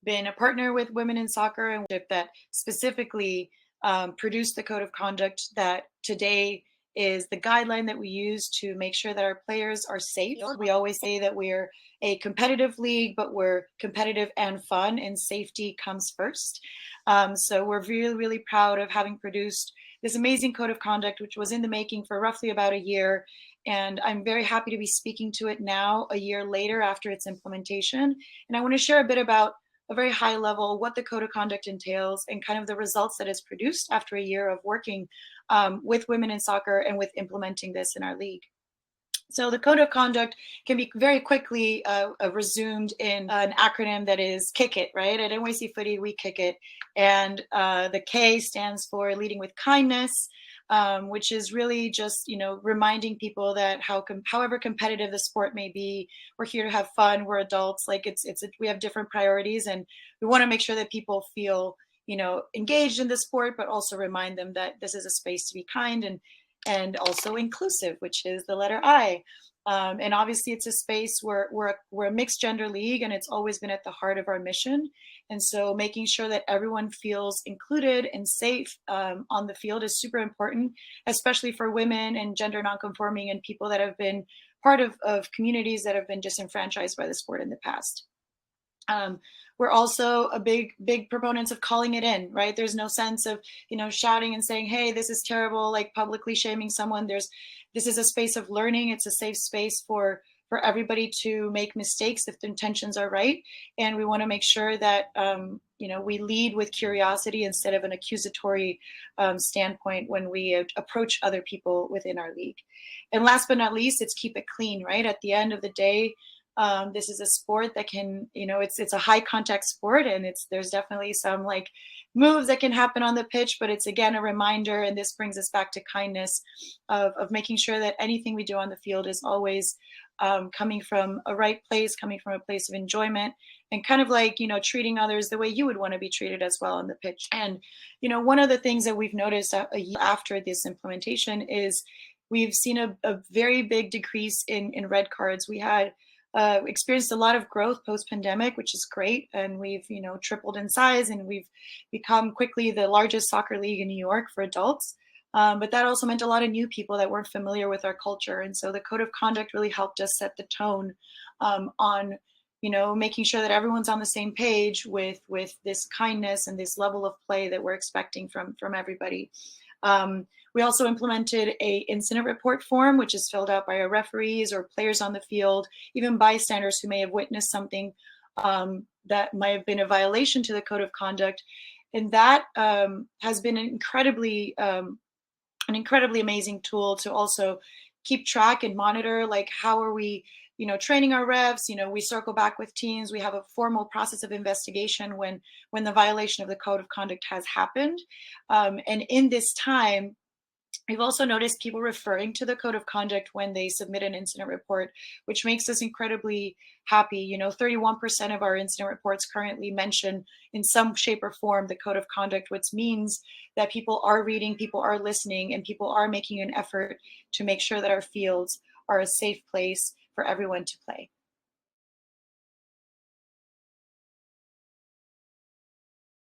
been a partner with Women in Soccer and that specifically produced the code of conduct that today is the guideline that we use to make sure that our players are safe. We always say that we're a competitive league, but we're competitive and fun, and safety comes first. So we're really, really proud of having produced this amazing code of conduct, which was in the making for roughly about a year. And I'm very happy to be speaking to it now, a year later after its implementation. And I want to share a bit about a very high level what the code of conduct entails and kind of the results that it's produced after a year of working with women in soccer and with implementing this in our league. So the code of conduct can be very quickly resumed in an acronym that is kick it, right? At NYC Footy, we kick it. And the K stands for leading with kindness, which is really just, reminding people that however competitive the sport may be, we're here to have fun. We're adults. Like we have different priorities, and we want to make sure that people feel, engaged in the sport, but also remind them that this is a space to be kind and also inclusive, which is the letter I. And obviously it's a space where we're a mixed gender league, and it's always been at the heart of our mission. And so making sure that everyone feels included and safe on the field is super important, especially for women and gender nonconforming and people that have been part of communities that have been disenfranchised by the sport in the past. We're also a big proponents of calling it in, right? There's no sense of, shouting and saying, hey, this is terrible, like publicly shaming someone. This is a space of learning. It's a safe space for everybody to make mistakes if the intentions are right. And we want to make sure that, we lead with curiosity instead of an accusatory standpoint when we approach other people within our league. And last but not least, it's keep it clean, right? At the end of the day, this is a sport that can, it's a high contact sport, and there's definitely some like moves that can happen on the pitch, but it's again a reminder, and this brings us back to kindness of making sure that anything we do on the field is always coming from a right place, coming from a place of enjoyment, and kind of like, treating others the way you would want to be treated as well on the pitch. And, one of the things that we've noticed a year after this implementation is we've seen a very big decrease in red cards. We had experienced a lot of growth post-pandemic, which is great. And we've, tripled in size, and we've become quickly the largest soccer league in New York for adults. But that also meant a lot of new people that weren't familiar with our culture. And so the code of conduct really helped us set the tone on, making sure that everyone's on the same page with this kindness and this level of play that we're expecting from everybody. We also implemented a incident report form, which is filled out by our referees or players on the field, even bystanders who may have witnessed something that might have been a violation to the code of conduct. And that has been an incredibly amazing tool to also keep track and monitor, like how are we, training our refs. We circle back with teams. We have a formal process of investigation when the violation of the code of conduct has happened. And in this time, we've also noticed people referring to the code of conduct when they submit an incident report, which makes us incredibly happy. 31% of our incident reports currently mention in some shape or form the code of conduct, which means that people are reading, people are listening, and people are making an effort to make sure that our fields are a safe place for everyone to play.